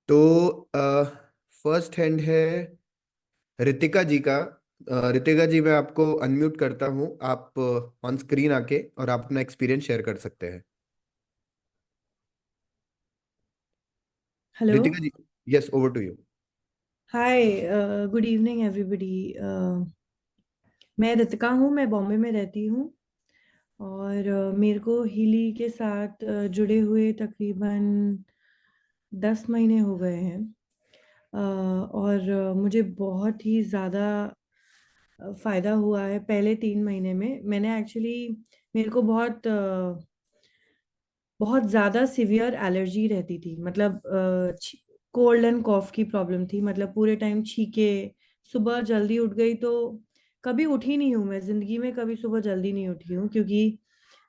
तो first hand है रितिका जी का। रितिका जी, मैं आपको अनम्यूट करता हूँ। आप ऑन स्क्रीन आके और आप अपना एक्सपीरियंस शेयर कर सकते हैं। Hello. Ritika ji, yes, over to you. Hi. Good evening everybody. मैं रितिका हूँ, मैं बॉम्बे में रहती हूँ। और मेरे को हिली के साथ जुड़े हुए तकरीबन 10 महीने हो गए हैं। और मुझे बहुत ही ज़्यादा फ़ायदा हुआ है। पहले 3 महीने में मैंने एक्चुअली, मेरे को बहुत ज़्यादा सिवियर एलर्जी रहती थी। मतलब कोल्ड एंड कॉफ की प्रॉब्लम थी। मतलब पूरे टाइम छींके। सुबह जल्दी उठ गई तो, कभी उठी नहीं हूँ मैं ज़िंदगी में, कभी सुबह जल्दी नहीं उठी हूँ, क्योंकि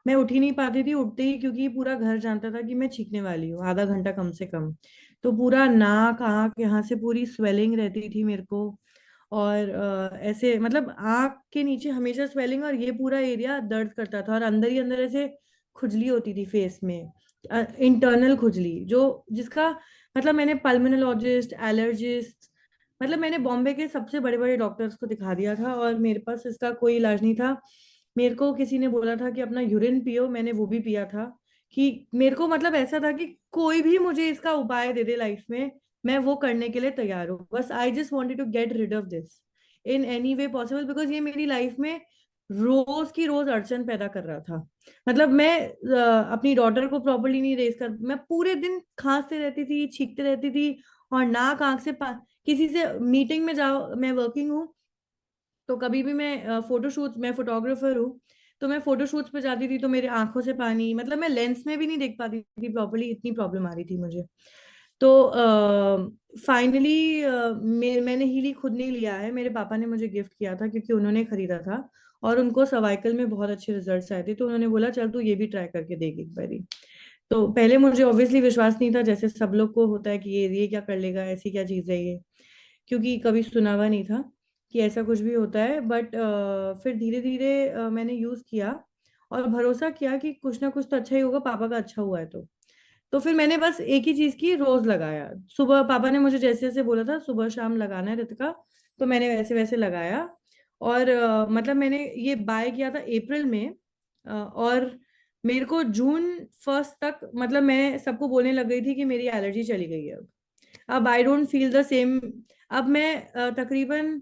मैं उठ ही नहीं पाती थी। उठते ही, क्योंकि पूरा घर जानता था कि मैं छींकने वाली हूँ आधा घंटा कम से कम। तो पूरा नाक आँख यहाँ से पूरी स्वेलिंग रहती थी मेरे को। और ऐसे मतलब आँख के नीचे हमेशा स्वेलिंग, और ये पूरा एरिया दर्द करता था, और अंदर ही अंदर ऐसे खुजली होती थी फेस में। इंटरनल खुजली, जो जिसका मतलब मैंने पल्मोनोलॉजिस्ट, एलर्जिस्ट, मतलब मैंने बॉम्बे के सबसे बड़े बड़े डॉक्टर्स को दिखा दिया था, और मेरे पास इसका कोई इलाज नहीं था। मेरे को किसी ने बोला था कि अपना यूरिन पियो, मैंने वो भी पिया था। कि मेरे को मतलब ऐसा था कि कोई भी मुझे इसका उपाय दे दे लाइफ में, मैं वो करने के लिए तैयार हूँ। बस I just wanted to get rid of this in any way possible, because ये मेरी लाइफ में रोज की रोज अड़चन पैदा कर रहा था। मतलब मैं अपनी डॉटर को प्रॉपरली नहीं रेस कर, मैं पूरे दिन खांसते रहती थी, छींकते रहती थी, और नाक आंख से किसी से मीटिंग में जाओ, मैं वर्किंग हूँ, तो कभी भी मैं फोटोशूट, मैं फोटोग्राफर हूँ, तो मैं फोटोशूट्स पे जाती थी तो मेरे आंखों से पानी, मतलब मैं लेंस में भी नहीं देख पाती थी प्रॉपरली, इतनी प्रॉब्लम आ रही थी मुझे। तो फाइनली मैंने हीली खुद नहीं लिया है, मेरे पापा ने मुझे गिफ्ट किया था, क्योंकि उन्होंने खरीदा था और उनको सर्वाइकल में बहुत अच्छे रिजल्ट्स आए थे, तो उन्होंने बोला चल तू ये भी ट्राई करके देख एक बारी। तो पहले मुझे ऑब्वियसली विश्वास नहीं था, जैसे सब लोग को होता है कि ये क्या कर लेगा, ऐसी क्या चीज़ है ये, क्योंकि कभी सुना हुआ नहीं था कि ऐसा कुछ भी होता है। बट फिर धीरे धीरे मैंने यूज़ किया और भरोसा किया कि कुछ ना कुछ तो अच्छा ही होगा, पापा का अच्छा हुआ है तो फिर मैंने बस एक ही चीज की, रोज लगाया। सुबह पापा ने मुझे जैसे जैसे बोला था सुबह शाम लगाना है रितिका, तो मैंने वैसे वैसे लगाया। और मतलब मैंने ये बाय किया था अप्रैल में, और मेरे को जून फर्स्ट तक, मतलब मैं सबको बोलने लग गई थी कि मेरी एलर्जी चली गई है अब I don't feel the same. अब मैं तकरीबन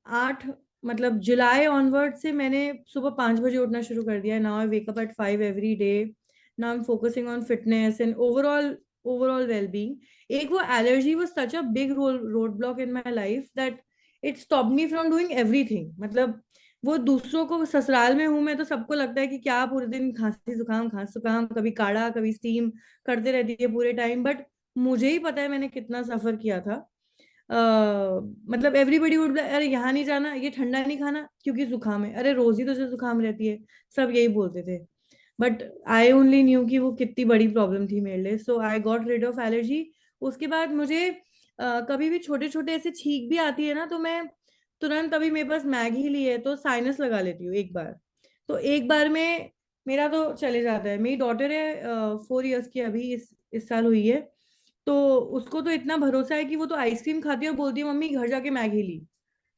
8, मतलब जुलाई ऑनवर्ड से मैंने सुबह 5 बजे उठना शुरू कर दिया है। Now I wake up at 5 every day. Now I am focusing on fitness and overall well being. एक वो allergy was such a big road block in my life that it stop me from doing everything. मतलब वो दूसरों को, ससुराल में हूं मैं तो सबको लगता है कि क्या पूरे दिन खांसी जुकाम, कभी काढ़ा कभी स्टीम करते रहती है पूरे टाइम। बट मुझे ही पता है मैंने कितना सफर किया था। मतलब एवरीबडी वुड, अरे यहाँ नहीं जाना, ये ठंडा नहीं खाना क्योंकि जुकाम है, अरे रोज ही तुझे जुकाम रहती है, सब यही बोलते थे। बट आई ओनली न्यू कि वो कितनी बड़ी प्रॉब्लम थी मेरे लिए। So I got rid of allergy. उसके बाद मुझे कभी भी छोटे छोटे ऐसे छींक भी आती है ना, तो मैं तुरंत, अभी मेरे पास मैगी ली है तो साइनस लगा लेती हूँ एक बार। तो एक बार में मेरा तो चले जाता है। मेरी डॉटर है 4 इयर्स की, अभी इस साल हुई है। तो उसको तो इतना भरोसा है कि वो तो आइसक्रीम खाती है और बोलती है मम्मी घर जाके मैगी ली।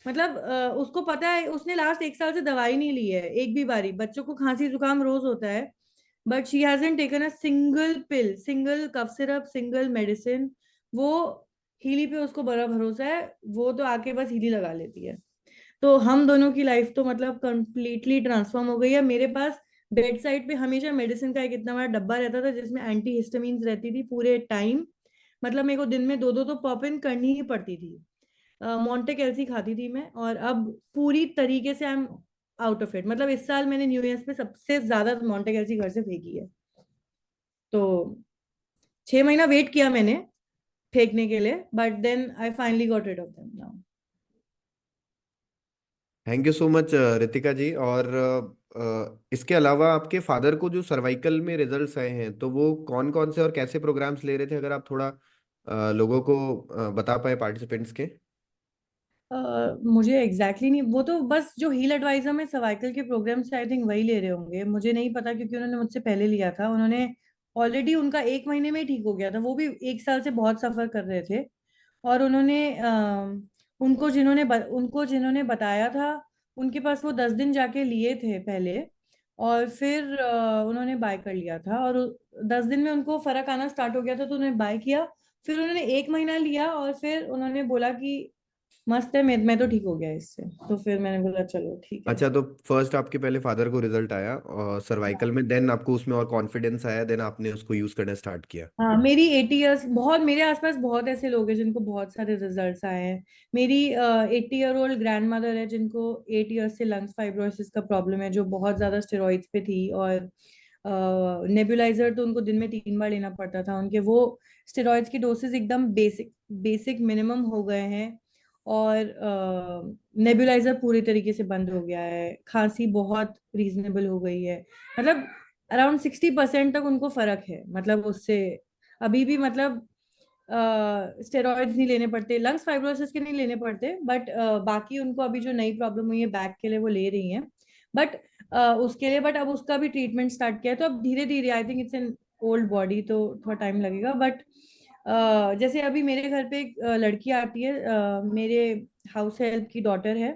मतलब उसको पता है, उसने लास्ट 1 साल से दवाई नहीं ली है एक भी बारी। बच्चों को खांसी जुकाम रोज होता है, but she hasn't taken a single pill, single cough syrup, single medicine. वो हीली पे उसको बड़ा भरोसा है, वो तो आके बस हीली लगा लेती है। तो हम दोनों की लाइफ तो मतलब कंप्लीटली ट्रांसफॉर्म हो गई है। मेरे पास बेड साइड पे हमेशा मेडिसिन का एक इतना बड़ा डब्बा रहता था जिसमें एंटी हिस्टामिन रहती थी पूरे टाइम। मतलब मेरे को दिन में दो दो तो पॉप इन करनी ही पड़ती थी। मॉन्टे कैल्सी खाती थी मैं, और अब पूरी तरीके से I am out of it. मतलब इस साल मैंने न्यू ईयर पे सबसे ज्यादा मॉन्टे कैल्सी घर से फेंकी है। तो 6 महीना वेट किया मैंने फेंकने के लिए, but then I finally got rid of them now. Thank you so much Ritika ji. और इसके अलावा आपके फादर को जो सर्वाइकल में रिजल्ट्स आए हैं, तो वो कौन कौन से और कैसे प्रोग्राम्स ले रहे थे, अगर आप थोड़ा लोगों को बता पाए, पार्टिसिपेंट्स के। मुझे एग्जैक्टली नहीं, वो तो बस जो हील एडवाइजर में सर्वाइकल के प्रोग्राम से आई थिंक वही ले रहे होंगे, मुझे नहीं पता, क्योंकि उन्होंने मुझसे पहले लिया था। उन्होंने ऑलरेडी उनका 1 महीने में ही ठीक हो गया था, वो भी 1 साल से बहुत सफर कर रहे थे। और उन्होंने उनको जिन्होंने बताया था, उनके पास वो 10 दिन जाके लिए थे पहले, और फिर उन्होंने बाय कर लिया था, और 10 दिन में उनको फर्क आना स्टार्ट हो गया था, तो उन्होंने बाय किया। फिर उन्होंने 1 महीना लिया, और फिर उन्होंने बोला कि मस्त है, मैं तो ठीक हो गया इससे। तो फिर मैंने बोला चलो ठीक है। अच्छा, तो फर्स्ट आपके पहले फादर को रिजल्ट आया और सर्वाइकल में, देन आपको उसमें और कॉन्फिडेंस आया, देन आपने उसको यूज करना स्टार्ट किया। हाँ, मेरी 80 इयर्स, बहुत मेरे आसपास बहुत ऐसे लोग हैं जिनको बहुत सारे रिजल्ट्स आए हैं। मेरी 80 ईयर ओल्ड ग्रैंड मदर है, जिनको 8 इयर्स से लंग्स फाइब्रोसिस का प्रॉब्लम है, जो बहुत ज्यादा स्टेरॉइड्स पे थी, और नेबुलाइजर तो उनको दिन में 3 बार लेना पड़ता था उनके। वो स्टेरॉइड्स की डोसेस एकदम बेसिक बेसिक मिनिमम हो गए हैं, और नेबुलाइजर पूरी तरीके से बंद हो गया है, खांसी बहुत रीजनेबल हो गई है। मतलब अराउंड 60% तक उनको फर्क है, मतलब उससे अभी भी, मतलब स्टेरॉइड्स नहीं लेने पड़ते, लंग्स फाइब्रोसिस के नहीं लेने पड़ते, बट बाकी उनको अभी जो नई प्रॉब्लम हुई है बैक के लिए, वो ले रही हैं। बट उसके लिए, बट अब उसका भी ट्रीटमेंट स्टार्ट किया है, तो अब धीरे धीरे, I think it's an old body, तो थोड़ा टाइम लगेगा। बट जैसे अभी मेरे घर पे एक लड़की आती है, मेरे हाउस हेल्प की डॉटर है,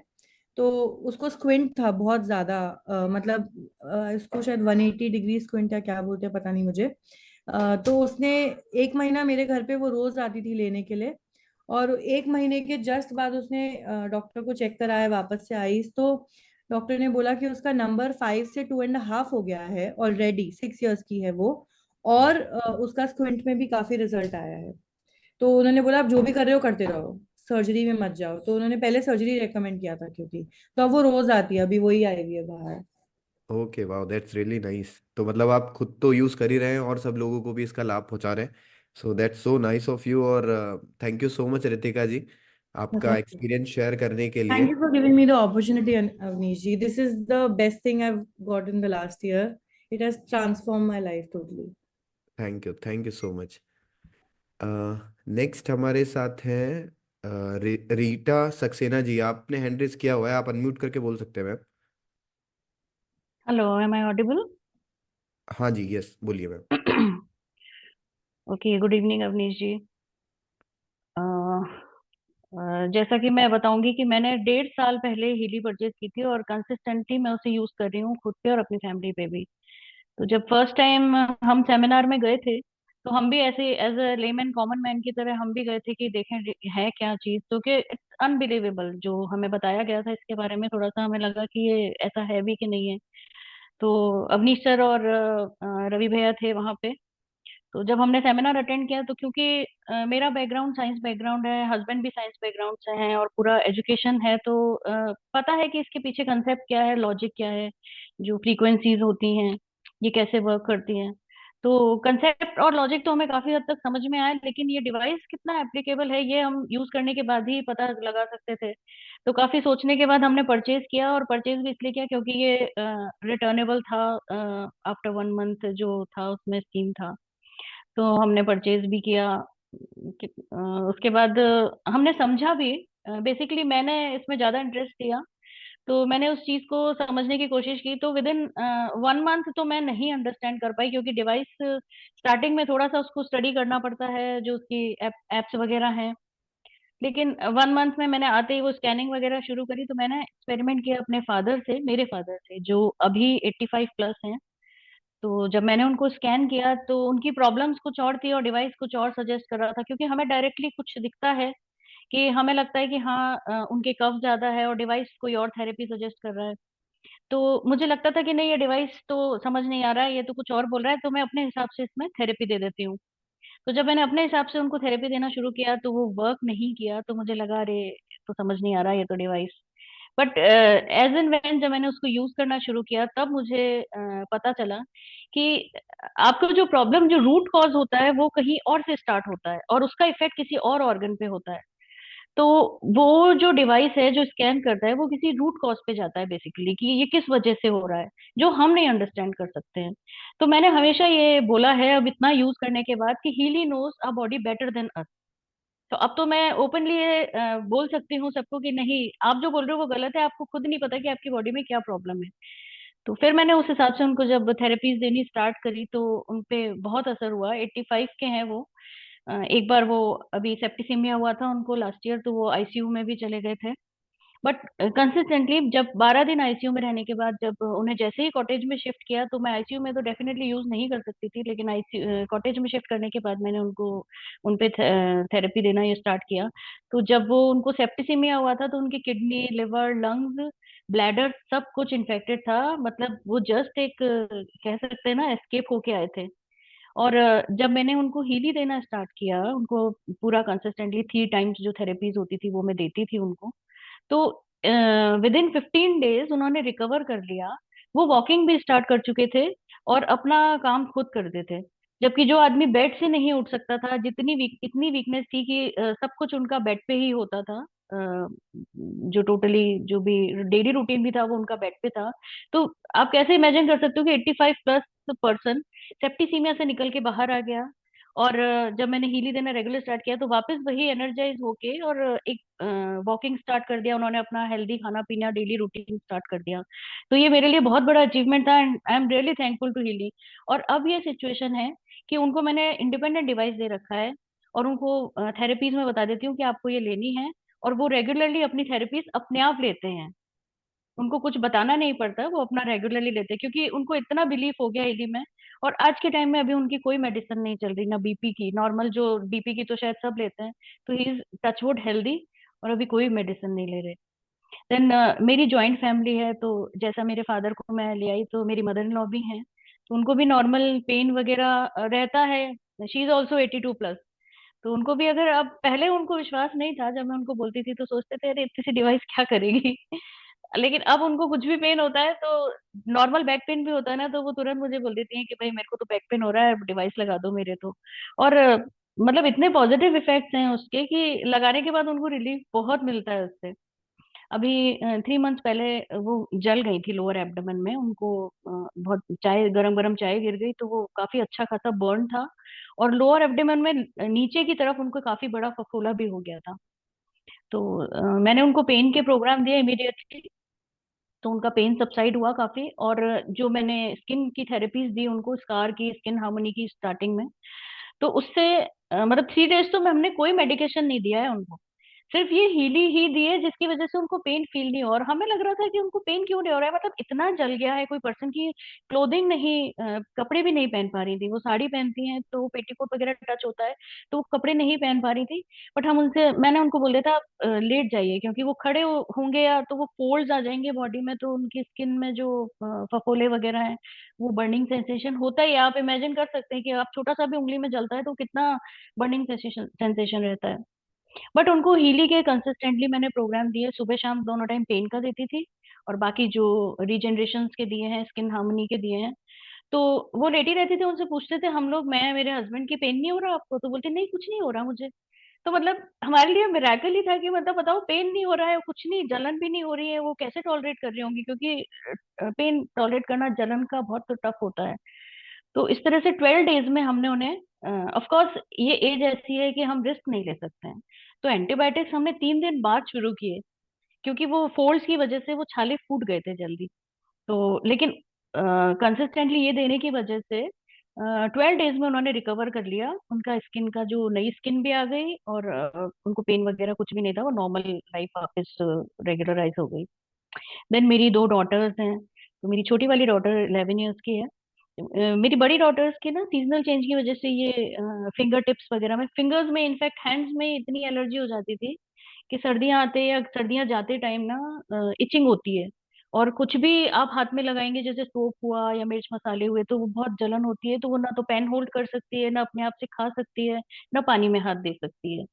तो उसको स्क्विंट था बहुत ज्यादा, मतलब इसको शायद 180 डिग्री स्क्विंट या क्या बोलते हैं, पता नहीं मुझे। तो उसने 1 महीना मेरे घर पे वो रोज आती थी लेने के लिए, और 1 महीने के जस्ट बाद उसने डॉक्टर को चेक कराया, वापस से आई तो डॉक्टर ने बोला कि उसका नंबर 5 से 2.5 हो गया है, ऑलरेडी 6 इयर्स की है वो, और उसका स्क्विंट में भी काफी रिजल्ट आया है। तो उन्होंने बोला आप जो भी कर रहे हो करते रहो, सर्जरी में मत जाओ। तो उन्होंने पहले सर्जरी रेकमेंड किया था, क्योंकि तो अब वो रोज आती है, अभी वही आई हुई है बाहर। ओके, वाह, दैट्स रियली नाइस। तो मतलब आप खुद तो यूज कर ही रहे हैं और सब लोगों को भी इसका लाभ पहुंचा रहे हैं। So that's so nice of you, और thank you so much Ritika ji, आपका थैंक यू। एक्सपीरियंस शेयर करने के थैंक लिए। You for giving me the opportunity, Avnish ji. This is the best thing I got in the last year. It has transform my life totally. Thank you so much. Next हमारे साथ हैं रीटा सक्सेना जी। आपने hand raise किया हुआ है, आप unmute करके बोल सकते हैं ma'am. Hello, am I audible? हाँ जी, यस, बोलिए ma'am. Okay, good evening Avnish ji. अ, जैसा कि मैं बताऊंगी कि मैंने 1.5 साल पहले हीली परचेज की थी, और कंसिस्टेंटली मैं उसे यूज कर रही हूँ खुद पे और अपनी फैमिली पे भी। तो जब फर्स्ट टाइम हम सेमिनार में गए थे, तो हम भी ऐसे as a layman common man की तरह हम भी गए थे कि देखें है क्या चीज। तो कि इट्स अनबिलीवेबल जो हमें बताया गया था इसके बारे में, थोड़ा सा हमें लगा कि ये ऐसा है भी कि नहीं है। तो अवनीश सर और रवि भैया थे वहां पे। तो जब हमने सेमिनार अटेंड किया, तो क्योंकि मेरा बैकग्राउंड साइंस बैकग्राउंड है, हस्बैंड भी साइंस बैकग्राउंड से हैं, और पूरा एजुकेशन है, तो पता है कि इसके पीछे कंसेप्ट क्या है, लॉजिक क्या है, जो फ्रीक्वेंसीज होती हैं ये कैसे वर्क करती हैं। तो कंसेप्ट और लॉजिक तो हमें काफी हद तक समझ में आया, लेकिन ये डिवाइस कितना एप्लीकेबल है ये हम यूज करने के बाद ही पता लगा सकते थे। तो काफी सोचने के बाद हमने परचेज किया, और परचेज भी इसलिए किया क्योंकि ये रिटर्नेबल था, आफ्टर 1 मंथ जो था उसमें स्कीम था। तो हमने परचेज भी किया। उसके बाद हमने समझा भी। बेसिकली मैंने इसमें ज्यादा इंटरेस्ट लिया, तो मैंने उस चीज को समझने की कोशिश की। तो विद इन 1 मंथ तो मैं नहीं अंडरस्टैंड कर पाई, क्योंकि डिवाइस स्टार्टिंग में थोड़ा सा उसको स्टडी करना पड़ता है, जो उसकी एप्स वगैरह हैं। लेकिन 1 मंथ में मैंने आते ही वो स्कैनिंग वगैरह शुरू करी, तो मैंने एक्सपेरिमेंट किया अपने फादर से, मेरे फादर से जो अभी 85 प्लस हैं। तो जब मैंने उनको स्कैन किया, तो उनकी प्रॉब्लम्स कुछ और थी और डिवाइस कुछ और सजेस्ट कर रहा था, क्योंकि हमें डायरेक्टली कुछ दिखता है कि हमें लगता है कि हाँ उनके कफ ज्यादा है, और डिवाइस कोई और थेरेपी सजेस्ट कर रहा है। तो मुझे लगता था कि नहीं, ये डिवाइस तो समझ नहीं आ रहा है, ये तो कुछ और बोल रहा है, तो मैं अपने हिसाब से इसमें थेरेपी दे देती हूँ। तो जब मैंने अपने हिसाब से उनको थेरेपी देना शुरू किया, तो वो वर्क नहीं किया, तो मुझे लगा अरे तो समझ नहीं आ रहा ये तो device. But as and when जब मैंने उसको यूज करना शुरू किया, तब मुझे पता चला कि आपका जो प्रॉब्लम, जो रूट कॉज होता है, वो कहीं और से स्टार्ट होता है, और उसका इफेक्ट किसी और ऑर्गन पे होता है। तो वो जो डिवाइस है जो स्कैन करता है, वो किसी रूट कॉज पे जाता है बेसिकली, कि ये किस वजह से हो रहा है, जो हम नहीं अंडरस्टैंड कर सकते हैं। तो मैंने हमेशा ये बोला है अब इतना यूज करने के बाद, कि Heeli knows a body better than us. तो अब तो मैं ओपनली ये बोल सकती हूँ सबको कि नहीं, आप जो बोल रहे हो वो गलत है, आपको खुद नहीं पता कि आपकी बॉडी में क्या प्रॉब्लम है। तो फिर मैंने उस हिसाब से उनको जब थेरेपीज देनी स्टार्ट करी तो उन पे बहुत असर हुआ। 85 के हैं वो। एक बार वो अभी सेप्टिसिमिया हुआ था उनको लास्ट ईयर, तो वो आईसीयू में भी चले गए थे। बट कंसिस्टेंटली जब 12 दिन आईसीयू में रहने के बाद जब उन्हें जैसे ही कॉटेज में शिफ्ट किया, तो मैं आईसीयू में तो डेफिनेटली यूज नहीं कर सकती थी, लेकिन आईसीयू कॉटेज में शिफ्ट करने के बाद मैंने उनको उन पे थेरेपी देना ये स्टार्ट किया। तो जब वो उनको सेप्टिसिमिया हुआ था तो उनकी किडनी, लिवर, लंग्स, ब्लैडर सब कुछ इन्फेक्टेड था। मतलब वो जस्ट एक कह सकते हैं ना एस्केप होके आए थे। और जब मैंने उनको हीली देना स्टार्ट किया, उनको पूरा कंसिस्टेंटली 3 टाइम्स जो थेरेपीज होती थी वो मैं देती थी उनको, तो विद इन 15 डेज उन्होंने रिकवर कर लिया। वो वॉकिंग भी स्टार्ट कर चुके थे और अपना काम खुद करते थे। जबकि जो आदमी बेड से नहीं उठ सकता था, इतनी वीकनेस थी कि सब कुछ उनका बेड पे ही होता था। जो टोटली जो भी डेली रूटीन भी था वो उनका बेड पे था। तो आप कैसे इमेजिन कर सकते हो कि 85 प्लस पर्सन सेप्टिसीमिया से निकल के बाहर आ गया। और जब मैंने हीली देना रेगुलर स्टार्ट किया तो वापस वही एनर्जाइज होके और एक वॉकिंग स्टार्ट कर दिया उन्होंने, अपना हेल्दी खाना पीना डेली रूटीन स्टार्ट कर दिया। तो ये मेरे लिए बहुत बड़ा अचीवमेंट था and I am really thankful to Heeli. और अब ये सिचुएशन है कि उनको मैंने इंडिपेंडेंट डिवाइस दे रखा है और उनको थेरेपीज में बता देती हूँ कि आपको ये लेनी है, और वो रेगुलरली अपनी थेरेपीज अपने आप लेते हैं। उनको कुछ बताना नहीं पड़ता, वो अपना रेगुलरली लेते हैं क्योंकि उनको इतना बिलीफ हो गया इली में। और आज के टाइम में अभी उनकी कोई मेडिसिन नहीं चल रही, ना बीपी की, नॉर्मल जो बीपी की तो शायद सब लेते हैं। तो ही इज टचवुड हेल्दी और अभी कोई मेडिसिन नहीं ले रहे। देन मेरी जॉइंट फैमिली है, तो जैसा मेरे फादर को मैं ले आई तो मेरी मदर इन लॉ भी हैं, तो उनको भी नॉर्मल पेन वगैरह रहता है। She is also 82 plus. तो उनको भी, अगर अब पहले उनको विश्वास नहीं था, जब मैं उनको बोलती थी तो सोचते थे अरे इतनी सी डिवाइस क्या करेगी लेकिन अब उनको कुछ भी पेन होता है तो नॉर्मल बैक पेन भी होता है ना, तो वो तुरंत मुझे बोल देती हैं कि भाई मेरे को तो बैक पेन हो रहा है, डिवाइस लगा दो मेरे तो। और मतलब इतने पॉजिटिव इफेक्ट्स हैं उसके कि लगाने के बाद उनको रिलीफ बहुत मिलता है उससे। अभी 3 मंथ्स पहले वो जल गई थी लोअर एब्डोमेन में, उनको बहुत चाय, गरम गरम चाय गिर गई तो वो काफी अच्छा खासा बर्न था। और लोअर एब्डोमेन में नीचे की तरफ उनको काफी बड़ा फफोला भी हो गया था। तो मैंने उनको पेन के प्रोग्राम दिए इमीडिएटली, तो उनका पेन सबसाइड हुआ काफी। और जो मैंने स्किन की थेरेपीज दी उनको, स्कार की, स्किन हार्मोनी की स्टार्टिंग में, तो उससे मतलब 3 डेज तो हमने कोई मेडिकेशन नहीं दिया है उनको, सिर्फ ये हीली ही दी है जिसकी वजह से उनको पेन फील नहीं हो। और हमें लग रहा था कि उनको पेन क्यों नहीं हो रहा है, मतलब इतना जल गया है, कोई पर्सन की क्लोथिंग नहीं, कपड़े भी नहीं पहन पा रही थी। वो साड़ी पहनती हैं तो पेटीकोट वगैरह टच होता है, तो वो कपड़े नहीं पहन पा रही थी। बट मैंने उनको बोल दिया था आप लेट जाइए, क्योंकि वो खड़े होंगे या तो वो फोल्ड्स आ जाएंगे बॉडी में, तो उनकी स्किन में जो फफोले वगैरह है, वो बर्निंग सेंसेशन होता ही है। आप इमेजिन कर सकते हैं कि आप छोटा सा भी उंगली में जलता है तो कितना बर्निंग सेंसेशन सेंसेशन रहता है। बट उनको हीली के कंसिस्टेंटली मैंने प्रोग्राम दिए, सुबह शाम दोनों टाइम पेन का देती थी, और बाकी जो रीजनरेशन के दिए हैं, स्किन हार्मनी के दिए हैं। तो वो लेटी रहती थी, उनसे पूछते थे हम लोग, मैं मेरे हस्बैंड की, पेन नहीं हो रहा आपको? तो बोलते नहीं कुछ नहीं हो रहा मुझे। तो मतलब हमारे लिए मिराकल ही था कि मतलब बताओ, पेन नहीं हो रहा है, कुछ नहीं, जलन भी नहीं हो रही है, वो कैसे टॉलरेट कर रही होंगी, क्योंकि पेन टॉलरेट करना जलन का बहुत टफ होता है। तो इस तरह से 12 डेज में हमने उन्हें, ऑफ कोर्स ये एज ऐसी है कि हम रिस्क नहीं ले सकते हैं, तो एंटीबायोटिक्स हमने 3 दिन बाद शुरू किए, क्योंकि वो फोल्ड्स की वजह से वो छाले फूट गए थे जल्दी। तो लेकिन कंसिस्टेंटली ये देने की वजह से 12 डेज में उन्होंने रिकवर कर लिया, उनका स्किन का जो नई स्किन भी आ गई, और उनको पेन वगैरह कुछ भी नहीं था, वो नॉर्मल लाइफ वापस रेगुलराइज हो गई। देन मेरी 2 डॉटर्स हैं। तो मेरी छोटी वाली डॉटर 11 ईयर्स की है। मेरी बड़ी डॉटर्स के ना सीजनल चेंज की वजह से ये फिंगर टिप्स वगैरह में, फिंगर्स में, इनफैक्ट हैंड्स में इतनी एलर्जी हो जाती थी कि सर्दियां आते या सर्दियां जाते टाइम ना इचिंग होती है। और कुछ भी आप हाथ में लगाएंगे, जैसे सोप हुआ या मिर्च मसाले हुए, तो वो बहुत जलन होती है, तो वो ना तो पेन होल्ड कर सकती है, ना अपने आप से खा सकती है, ना पानी में हाथ दे सकती है।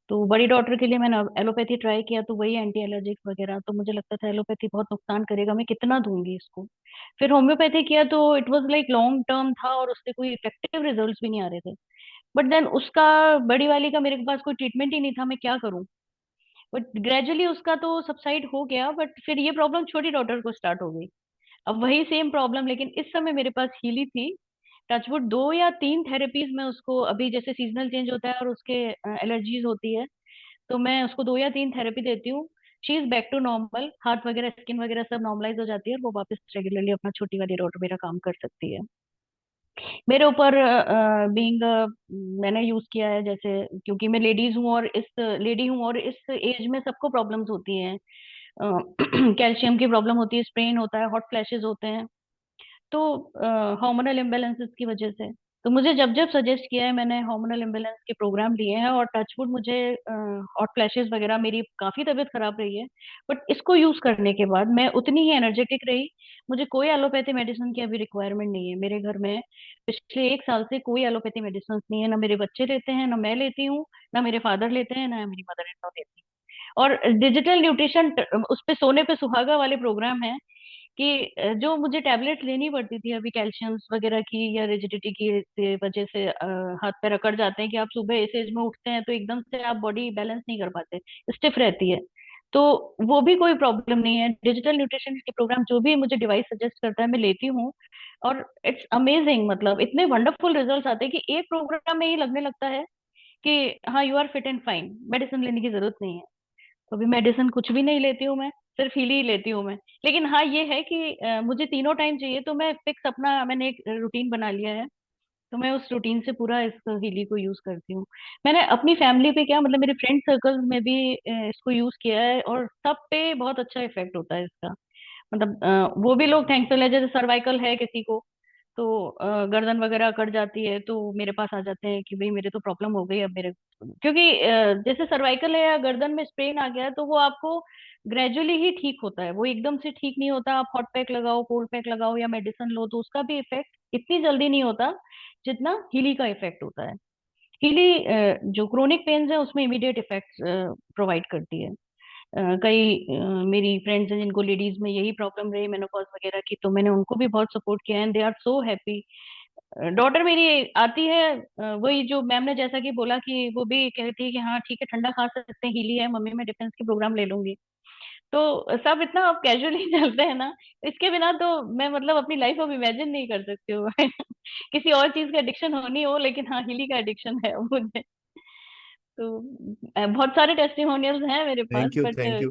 तो बड़ी डॉटर के लिए मैंने एलोपैथी ट्राई किया, तो वही एंटी एलर्जिक वगैरह, तो मुझे लगता था एलोपैथी बहुत नुकसान करेगा, मैं कितना दूंगी इसको। फिर होम्योपैथी किया तो it was like long term था और उससे कोई इफेक्टिव रिजल्ट्स भी नहीं आ रहे थे। बट देन उसका, बड़ी वाली का मेरे पास कोई ट्रीटमेंट ही नहीं था, मैं क्या करूं। बट ग्रेजुअली उसका तो सबसाइड हो गया, बट फिर ये प्रॉब्लम छोटी डॉटर को स्टार्ट हो गई। अब वही सेम प्रॉब्लम, लेकिन इस समय मेरे पास हीली थी। टचवुड 2 या 3 थेरेपीज में उसको, अभी जैसे सीजनल चेंज होता है और उसके एलर्जीज होती है, तो मैं उसको 2 या 3 थेरेपी देती हूँ। She is back to normal, हाथ वगैरह स्किन वगैरह सब नॉर्मलाइज हो जाती है और वो वापस रेगुलरली अपना छोटी वाली रोड मेरा काम कर सकती है। मेरे ऊपर बीइंग मैंने यूज किया है जैसे, क्योंकि मैं लेडीज हूँ और इस लेडी हूँ और इस एज में सबको प्रॉब्लम्स होती हैं। कैल्शियम की प्रॉब्लम होती है, स्ट्रेन होता है, हॉट फ्लैशेस होते हैं, तो हार्मोनल इम्बैलेंसेस की वजह से। तो मुझे जब जब सजेस्ट किया है, मैंने हार्मोनल इम्बैलेंस के प्रोग्राम लिए हैं और टचवुड मुझे हॉट फ्लैशेस वगैरह, मेरी काफी तबीयत खराब रही है, बट इसको यूज करने के बाद मैं उतनी ही एनर्जेटिक रही। मुझे कोई एलोपैथी मेडिसिन की अभी रिक्वायरमेंट नहीं है। मेरे घर में पिछले 1 साल से कोई एलोपैथी मेडिसिन नहीं है, ना मेरे बच्चे लेते हैं, ना मैं लेती हूँ, ना मेरे फादर लेते हैं, ना मेरी मदर इन लॉ लेती है। और डिजिटल न्यूट्रिशन, उस पे सोने पे सुहागा वाले प्रोग्राम है कि जो मुझे टैबलेट लेनी पड़ती थी अभी कैल्शियम्स वगैरह की या रिजिडिटी की वजह से, हाथ पैर अकड़ जाते हैं कि आप सुबह इस एज में उठते हैं तो एकदम से आप बॉडी बैलेंस नहीं कर पाते, स्टिफ रहती है, तो वो भी कोई प्रॉब्लम नहीं है। डिजिटल न्यूट्रिशन के प्रोग्राम जो भी मुझे डिवाइस सजेस्ट करता है मैं लेती हूँ, और इट्स अमेजिंग, मतलब इतने वंडरफुल रिजल्ट्स आते हैं कि एक प्रोग्राम में ही लगने लगता है कि हाँ you are fit and fine, medicine लेने की जरूरत नहीं है। तो अभी मेडिसिन कुछ भी नहीं लेती हूँ मैं, सिर्फ हीली ही लेती हूँ मैं। लेकिन हाँ ये है कि मुझे तीनों टाइम चाहिए, तो मैं फिक्स अपना मैंने एक रूटीन बना लिया है, तो मैं उस रूटीन से पूरा इस हीली को यूज करती हूँ। मैंने अपनी फैमिली पे क्या, मतलब मेरे फ्रेंड सर्कल में भी इसको यूज किया है और सब पे बहुत अच्छा इफेक्ट होता है इसका। मतलब वो भी लोग थैंकफुल है, जैसे सर्वाइकल है किसी को, तो गर्दन वगैरह कट जाती है तो मेरे पास आ जाते हैं कि भाई मेरे तो प्रॉब्लम हो गई अब मेरे, क्योंकि जैसे सर्वाइकल है या गर्दन में स्ट्रेन आ गया है तो वो आपको ग्रेजुअली ही ठीक होता है, वो एकदम से ठीक नहीं होता। आप हॉट पैक लगाओ, कोल्ड पैक लगाओ या मेडिसिन लो तो उसका भी इफेक्ट इतनी जल्दी नहीं होता जितना हीली का इफेक्ट होता है। हीली जो क्रोनिक पेन्स है उसमें इमीडिएट इफेक्ट प्रोवाइड करती है। कई मेरी फ्रेंड्स हैं जिनको लेडीज में यही प्रॉब्लम रही मेनोपॉज वगैरह की, तो मैंने उनको भी बहुत सपोर्ट किया and they are so happy. Daughter मेरी आती है, वही जो मैम ने जैसा कि बोला कि वो भी कहती है कि हाँ ठीक है ठंडा खा सकते हैं, हीली है मम्मी, मैं डिफेंस के प्रोग्राम ले लूंगी। तो सब इतना अब कैजुअली चलते हैं ना, इसके बिना तो मैं मतलब अपनी लाइफ अब इमेजिन नहीं कर सकती हूँ। किसी और चीज का एडिक्शन होनी हो, लेकिन हाँ हीली का एडिक्शन है मुझे। तो बहुत सारे टेस्टिमोनियल्स हैं मेरे पास, thank you, but thank you,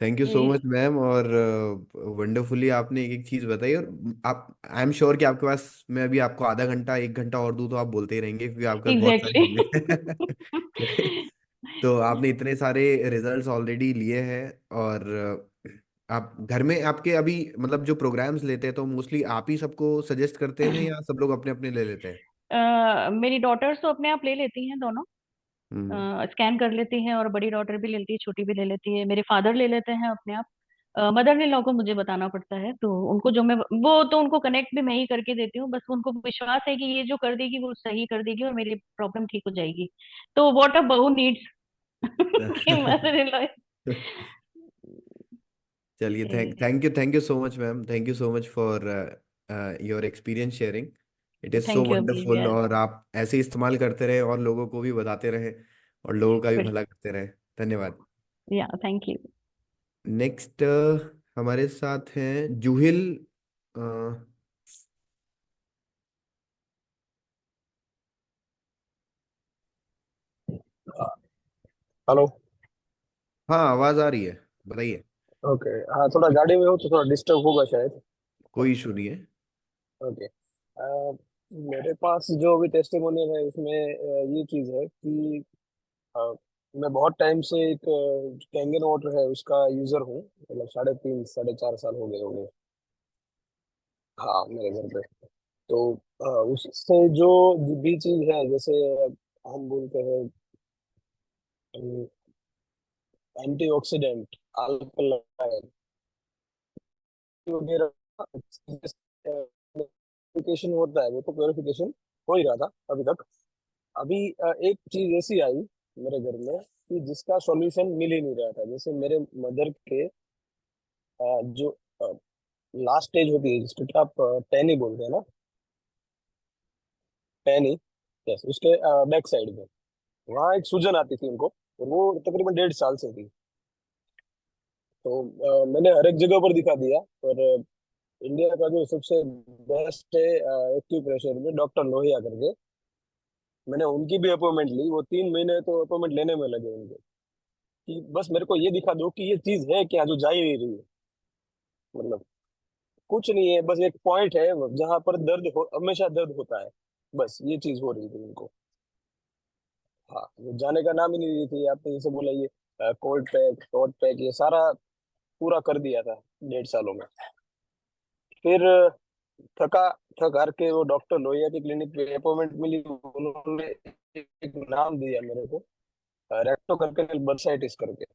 thank you so जी मच मैम। और वंडरफुली आपने एक एक चीज़ बताई। और आप, आई एम श्योर कि आपके पास, मैं अभी आपको आधा घंटा 1 घंटा और दूँ तो आप बोलते ही रहेंगे, क्योंकि आपके पास बहुत सारी एग्जैक्टली। चीज़ें हैं। तो आपने इतने सारे रिजल्ट्स ऑलरेडी लिए हैं। और आप घर में आपके अभी मतलब जो प्रोग्राम्स लेते हैं तो मोस्टली आप ही सबको सजेस्ट करते हैं या सब लोग अपने अपने ले लेते हैं? मेरी डॉटर्स तो अपने आप ले लेती हैं दोनों, हम्म। स्कैन कर लेती हैं, और बड़ी डॉटर भी ले लेती है, छोटी भी ले लेती है। मेरे फादर ले लेते हैं अपने आप। मदर इन लॉ को मुझे बताना पड़ता है, तो उनको जो मैं, वो तो उनको कनेक्ट भी मैं ही करके देती हूँ, बस उनको विश्वास है कि ये जो कर देगी वो सही कर देगी और मेरी प्रॉब्लम ठीक हो जाएगी। तो व्हाट अ बहू नीड्स कि मदर इन लॉ। चलिए, thank you so much ma'am, thank you so much for your experience sharing. It is so thank you अभी, वंडरफुल। और आप ऐसे ही इस्तेमाल करते रहे और लोगों को भी बताते रहे और लोगों का भी भला करते रहे। धन्यवाद। या थैंक यू। नेक्स्ट हमारे साथ हैं जूहिल। अ, हेलो। हाँ, आवाज़ आ रही है, बताइए। ओके। हाँ, थोड़ा गाड़ी में हो तो थोड़ा डिस्टर्ब होगा शायद। कोई इशू नहीं है। ओके। मेरे पास जो भी टेस्टिमोनियल है उसमें ये चीज़ है कि अ, मैं बहुत टाइम से एक कैंगन वाटर है उसका यूजर हूँ, मतलब 3.5 साढ़े 4 साल हो गए होंगे। हाँ, मेरे घर पे। तो उससे जो भी चीज़ है, जैसे हम बोलते हैं एंटीऑक्सीडेंट, अल्कलाइन वगैरह, प्योरिफिकेशन होता है, वो तो प्योरिफिकेशन हो ही रहा था अभी तक। अभी एक चीज ऐसी आई मेरे घर में कि जिसका सॉल्यूशन मिल ही नहीं रहा था। जैसे मेरे मदर के जो लास्ट स्टेज होती है जिसको कि आप टैनी बोलते हैं ना, टैनी, यस, उसके बैक साइड में वहाँ एक सूजन आती थी उनको, और वो तकरीबन 1.5 साल से थी। तो मैंने हर एक जगह पर दिखा दिया, और इंडिया का जो सबसे बेस्ट है एक्टिव प्रेशर में, डॉक्टर लोहिया करके, मैंने उनकी भी अपॉइंटमेंट ली। वो 3 महीने तो अपॉइंटमेंट लेने में लगे उनके। कि बस मेरे को ये दिखा दो कि ये चीज है क्या जो जा ही नहीं रही है। मतलब कुछ नहीं है, बस एक पॉइंट है जहां पर दर्द हो, हमेशा दर्द होता है, बस ये चीज हो रही थी उनको। हाँ, वो जाने का नाम ही नहीं रही थी। आपने जैसे बोला ये कोल्ड पैक, हॉट पैक, ये सारा पूरा कर दिया था 1.5 सालों में। फिर थका थक हार के वो डॉक्टर लोहिया की क्लिनिक पे अपॉइंटमेंट मिली, उन्होंने एक नाम दिया मेरे को, रेक्टोकर्कल बर्साइटिस करके।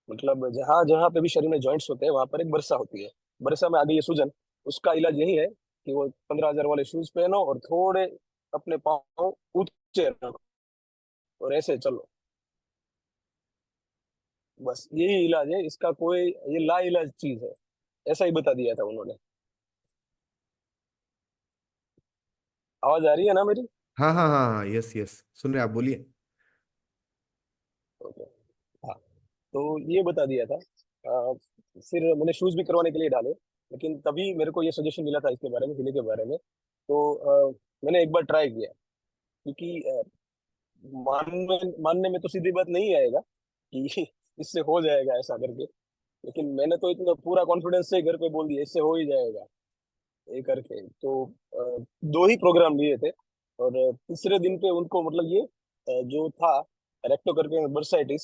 मतलब जहां जहां पे भी शरीर में जॉइंट्स होते हैं वहां पर एक बरसा होती है, बरसा में आ गई है सूजन। उसका इलाज यही है कि वो 15,000 वाले शूज पहनो और थोड़े अपने पाँव ऊंचे रखो और ऐसे चलो। बस यही इलाज है इसका, कोई ये ला इलाज चीज है, ऐसा ही बता दिया था उन्होंने। आवाज आ रही है ना मेरी? हाँ हाँ हाँ हाँ, यस यस, सुन रहे, आप बोलिए। ओके। हाँ, तो ये बता दिया था। फिर मैंने शूज भी करवाने के लिए डाले, लेकिन तभी मेरे को ये सजेशन मिला था इसके बारे में, हिली के बारे में। तो मैंने एक बार ट्राई किया, क्योंकि मानने में तो सीधी बात नहीं आएगा कि इससे हो जाएगा ऐसा करके, लेकिन मैंने तो इतना पूरा कॉन्फिडेंस से घर पे बोल दिया इससे हो ही जाएगा ये करके। तो 2 ही प्रोग्राम लिए थे, और तीसरे दिन पे उनको मतलब ये जो था रेक्टो करके बर्साइटिस,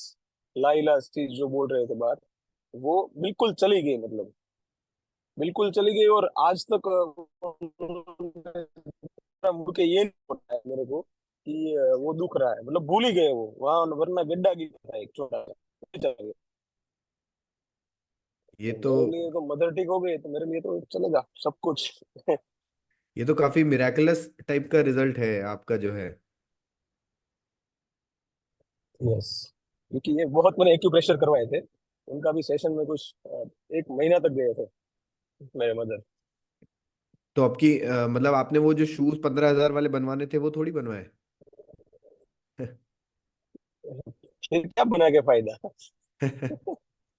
लाइलाज चीज जो बोल रहे थे बात, वो बिल्कुल चली गई। मतलब बिल्कुल चली गई, और आज तक मुड़ के ये नहीं पता है मेरे को कि वो दुख रहा है। मतलब भूल ही गए वो वहां, वरना गड्ढा गिरा था एक छोटा सा। ये तो तो मेरे लिए तो मदर ठीक हो गई, तो मेरे लिए तो चलेगा सब कुछ। ये तो काफी मिराकुलस टाइप का रिजल्ट है आपका जो है। यस, क्योंकि ये बहुत मैंने एक्यूप्रेशर करवाए थे, उनका भी सेशन में कुछ 1 महीना तक गए थे मेरे मदर। तो आपकी मतलब आपने वो जो शूज 15,000 वाले बनवाने थे वो थोड़ी बनवाए? फिर क्या बना के फायदा?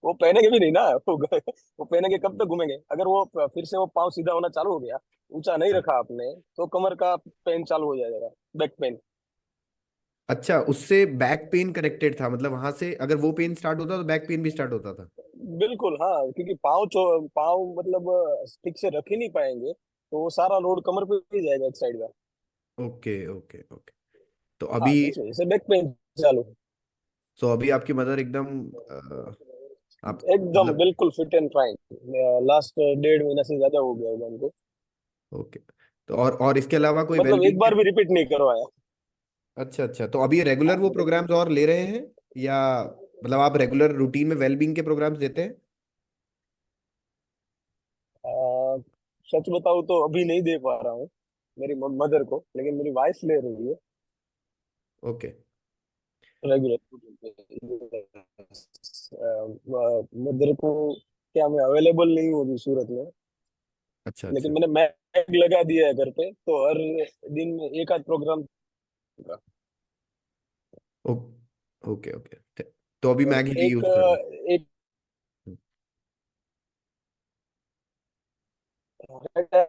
वो पहनेंगे भी नहीं ना। वो पहने के कब तक घूमेंगे? अगर वो फिर से वो पाँव सीधा होना चालू हो गया, ऊंचा नहीं रखा आपने, तो कमर का पेन चालू हो जाएगा, बैक पेन। अच्छा, उससे बैक पेन कनेक्टेड था, मतलब वहां से अगर वो पेन स्टार्ट होता तो बैक पेन भी स्टार्ट होता था? बिल्कुल हाँ, क्योंकि पाँव मतलब ठीक से रख ही नहीं पाएंगे, तो वो सारा लोड कमर पे ही जाएगा एक साइड का। Okay okay okay. तो हाँ, अभी तो इस वजह से बैक पेन चालू। तो अभी आपकी मदर एकदम आप एकदम मतलब, बिल्कुल फिट एंड फाइन। लास्ट 1.5 महीना से ज्यादा हो गया होगा उनको। ओके। तो और इसके अलावा कोई मतलब एक वेलबींग बार के? भी रिपीट नहीं करवाया। अच्छा अच्छा, तो अभी रेगुलर वो प्रोग्राम्स और ले रहे हैं, या मतलब आप रेगुलर रूटीन में वेलबींग के प्रोग्राम्स देते हैं? आ, सच बताऊं तो अभी नहीं दे पा रहा हूँ मेरी मदर को, लेकिन मेरी वाइफ ले रही है ओके। रेगुलर। मदर को क्या, मैं अवेलेबल नहीं हूँ अभी सूरत में, अच्छा लेकिन अच्छा। मैंने मैग लगा दिया है घर पे, तो हर दिन में एक आध प्रोग्राम होगा। ओ, ओके ओके। तो अभी और मैगी एक यूज कर रहे एक हैं?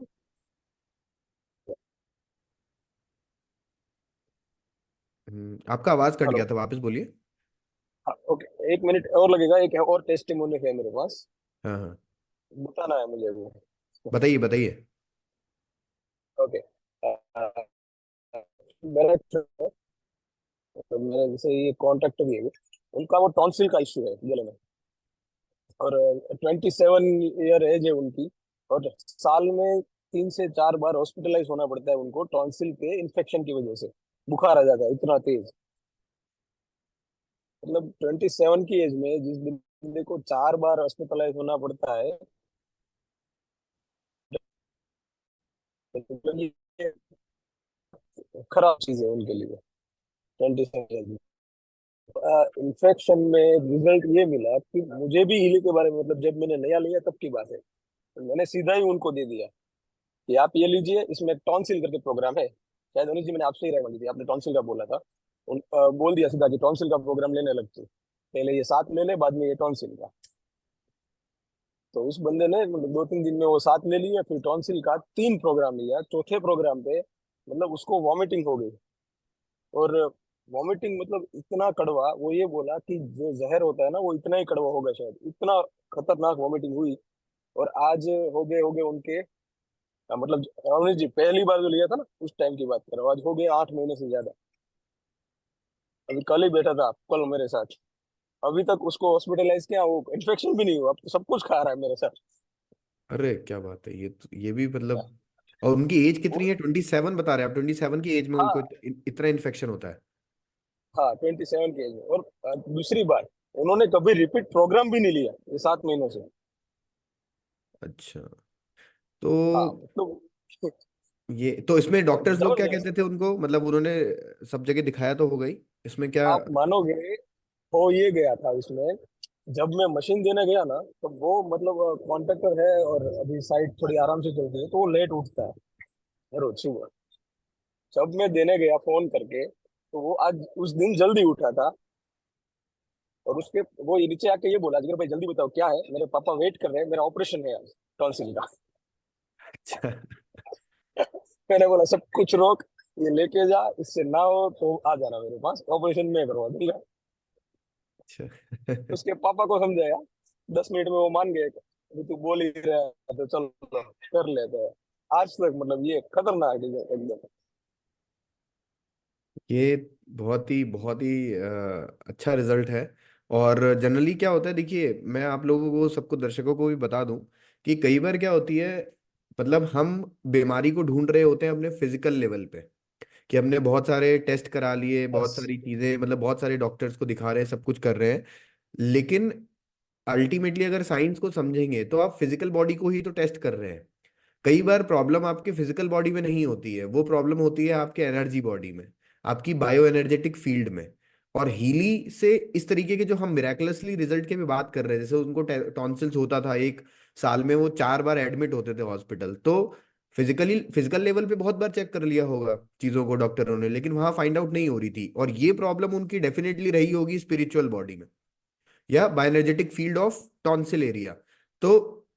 आपका आवाज कट गया हेलो। था, वापस बोलिए। हाँ, ओके, 1 मिनट और लगेगा, एक और टेस्टिमोनियल है मेरे पास, हाँ हाँ, बताना है मुझे वो। बताइए बताइए। ओके। मेरा तो मेरा जैसे ये कॉन्टेक्ट भी है, उनका वो टॉन्सिल का इश्यू है गले में, और 27 ईयर एज है उनकी, और साल में 3 से 4 बार हॉस्पिटलाइज होना पड़ता है उनको टॉन्सिल के इन्फेक्शन की वजह से। बुखार आ जाता है इतना तेज। मतलब 27 की एज में जिस बंदे को 4 बार हॉस्पिटलाइज होना पड़ता है, तो ये खराब चीज है उनके लिए। 27 इन्फेक्शन में रिजल्ट ये मिला कि मुझे भी हीली के बारे में, मतलब जब मैंने नया लिया तब की बात है, तो मैंने सीधा ही उनको दे दिया कि आप ये लीजिए, इसमें टॉन्सिल करके प्रोग्राम है। शायद अनुज जी मैंने आपसे ही राय मांगी थी, आपने टॉन्सिल का बोला था। बोल दिया सीधा कि टॉन्सिल का प्रोग्राम लेने लगते, पहले ये 7 ले ले, बाद में ये टॉन्सिल का। तो उस बंदे ने मतलब 2-3 दिन में वो 7 ले लिया, फिर टॉन्सिल का 3 प्रोग्राम लिया। चौथे प्रोग्राम पे मतलब उसको वॉमिटिंग हो गई, और वॉमिटिंग मतलब इतना कड़वा, वो ये बोला कि जो जहर होता है ना वो इतना ही कड़वा होगा शायद, इतना खतरनाक वॉमिटिंग हुई। और आज हो गए उनके मतलब अवनीश जी पहली बार जो लिया था ना उस टाइम की बात कर रहा हूँ, आज हो गए 8 महीने से ज्यादा। अभी कल ही बैठा था, कल मेरे साथ, अभी तक उसको हॉस्पिटलाइज किया, वो इन्फेक्शन भी नहीं हुआ, अब तो सब कुछ खा रहा है मेरे साथ। अरे क्या बात है, ये तो ये भी मतलब। और उनकी एज कितनी और है? 27 बता रहे हैं आप? 27 की एज में उनको हाँ, इतना इन्फेक्शन होता है? हाँ 27 की एज में। और दूसरी बात, उन्होंने कभी रिपीट प्रोग्राम भी नहीं लिया ये 7 महीनों से। अच्छा। तो हाँ मतलब ये तो इसमें डॉक्टर्स लोग क्या जबरदस्त। कहते थे उनको, मतलब उन्होंने सब जगह दिखाया तो हो गई, इसमें क्या? आप मानोगे, हो ये गया था उसमें, जब मैं मशीन देने गया ना तो वो मतलब कॉन्ट्रैक्टर है और अभी साइट थोड़ी आराम से चलती है तो वो लेट उठता है रोज सुबह। जब मैं देने गया फोन करके तो वो आज उस दिन जल्दी उठा था। और उसके वो ये नीचे आके ये बोला, जिगर भाई जल्दी बताओ क्या है, मेरे पापा वेट कर रहे हैं, मेरा ऑपरेशन है आज टॉन्सिल का। अच्छा। मैंने बोला सब कुछ रोक, ये लेके जा, इससे ना हो तो आ जाना मेरे पास, ऑपरेशन में करवा दूंगा। अच्छा। उसके पापा को समझाया, 10 मिनट में वो मान गए, अभी तू बोल ही रहा है तो चलो कर लेते हैं। आज तक मतलब ये खतरनाक है एकदम। ये बहुत ही अच्छा रिजल्ट है। और जनरली क्या होता है, देखिए मैं आप लोगों को, सबको, दर्शकों को भी बता दूं कि कई बार क्या होती है, मतलब हम बीमारी को ढूंढ रहे होते हैं अपने फिजिकल लेवल पे, कि हमने बहुत सारे टेस्ट करा लिए, बहुत बस सारी चीजें, मतलब बहुत सारे डॉक्टर्स को दिखा रहे हैं, सब कुछ कर रहे हैं। लेकिन अल्टीमेटली अगर साइंस को समझेंगे तो आप फिजिकल बॉडी को ही तो टेस्ट कर रहे हैं। कई बार प्रॉब्लम आपके फिजिकल बॉडी में नहीं होती है, वो प्रॉब्लम होती है आपके एनर्जी बॉडी में, आपकी बायो एनर्जेटिक फील्ड में। और हीली से इस तरीके के जो हम मिराकुलसली रिजल्ट की भी बात कर रहे हैं, जैसे उनको टॉन्सिल्स होता था, एक साल में वो 4 बार एडमिट होते थे हॉस्पिटल, तो फिजिकल लेवल पे बहुत बार चेक कर लिया होगा चीजों को डॉक्टरों ने, लेकिन वहां फाइंड आउट नहीं हो रही थी। और ये प्रॉब्लम उनकी डेफिनेटली रही होगी स्पिरिचुअल बॉडी में, या बायोएनर्जेटिक फील्ड ऑफ टॉन्सिल एरिया। तो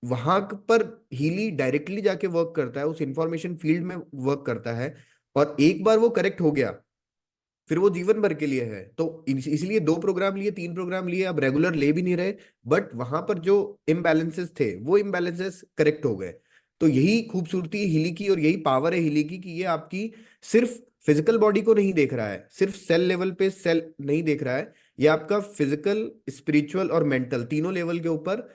वहां पर हीली डायरेक्टली जाके वर्क करता है, उस इंफॉर्मेशन फील्ड में वर्क करता है। और एक बार वो करेक्ट हो गया, फिर वो जीवन भर के लिए है। तो इसलिए 2 प्रोग्राम लिए, 3 प्रोग्राम लिए, अब रेगुलर ले भी नहीं रहे, बट वहां पर जो इम्बैलेंसेस थे वो इम्बैलेंसेस करेक्ट हो गए। तो यही खूबसूरती है हिली की, और यही पावर है हिली की, कि ये आपकी सिर्फ फिजिकल बॉडी को नहीं देख रहा है, सिर्फ सेल लेवल पे सेल नहीं देख रहा है, ये आपका फिजिकल, स्पिरिचुअल और मेंटल तीनों लेवल के ऊपर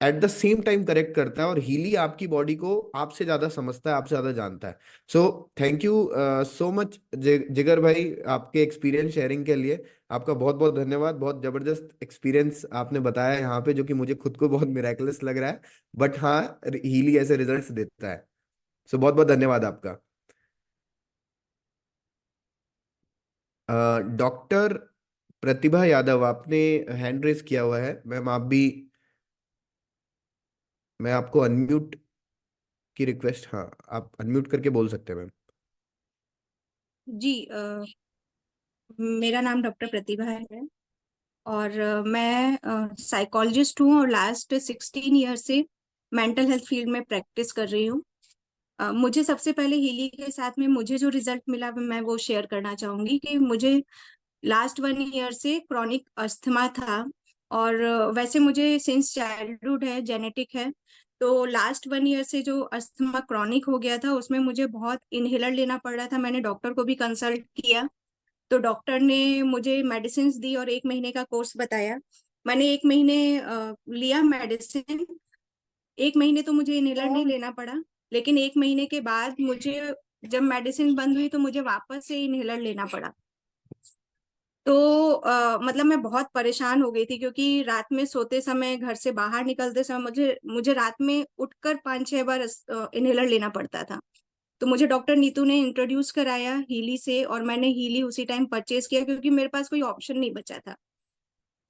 at the same time correct करता है। और हीली आपकी बॉडी को आपसे ज्यादा समझता है, आपसे ज्यादा जानता है। So thank you so much जिगर भाई, आपके एक्सपीरियंस शेयरिंग के लिए। आपका बहुत बहुत धन्यवाद। बहुत जबरदस्त एक्सपीरियंस आपने बताया यहाँ पे, जो कि मुझे खुद को बहुत मिराकुलस लग रहा है, बट हाँ, हीली ऐसे रिजल्ट्स देता है। सो बहुत बहुत धन्यवाद आपका। डॉक्टर प्रतिभा यादव, आपने हैंड रेस किया हुआ है मैम, आप भी, मैं आपको अनम्यूट की रिक्वेस्ट, हाँ आप अनम्यूट करके बोल सकते हैं मैम। जी मेरा नाम डॉक्टर प्रतिभा है और मैं साइकोलॉजिस्ट हूँ और लास्ट 16 ईयर से मेंटल हेल्थ फील्ड में प्रैक्टिस कर रही हूँ। मुझे सबसे पहले हीली के साथ में मुझे जो रिजल्ट मिला मैं वो शेयर करना चाहूंगी कि मुझे लास्ट 1 ईयर से क्रॉनिक अस्थमा था। और वैसे मुझे सिंस चाइल्डहुड है, जेनेटिक है। तो लास्ट 1 ईयर से जो अस्थमा क्रॉनिक हो गया था उसमें मुझे बहुत इनहेलर लेना पड़ रहा था। मैंने डॉक्टर को भी कंसल्ट किया तो डॉक्टर ने मुझे मेडिसिन दी और 1 महीने का कोर्स बताया। मैंने 1 महीने लिया मेडिसिन। 1 महीने तो मुझे इनहेलर नहीं लेना पड़ा, लेकिन 1 महीने के बाद मुझे जब मेडिसिन बंद हुई तो मुझे वापस से इनहेलर लेना पड़ा। तो मतलब मैं बहुत परेशान हो गई थी क्योंकि रात में सोते समय, घर से बाहर निकलते समय मुझे मुझे रात में उठकर 5-6 बार इनहेलर लेना पड़ता था। तो मुझे डॉक्टर नीतू ने इंट्रोड्यूस कराया हीली से और मैंने हीली उसी टाइम परचेज किया क्योंकि मेरे पास कोई ऑप्शन नहीं बचा था।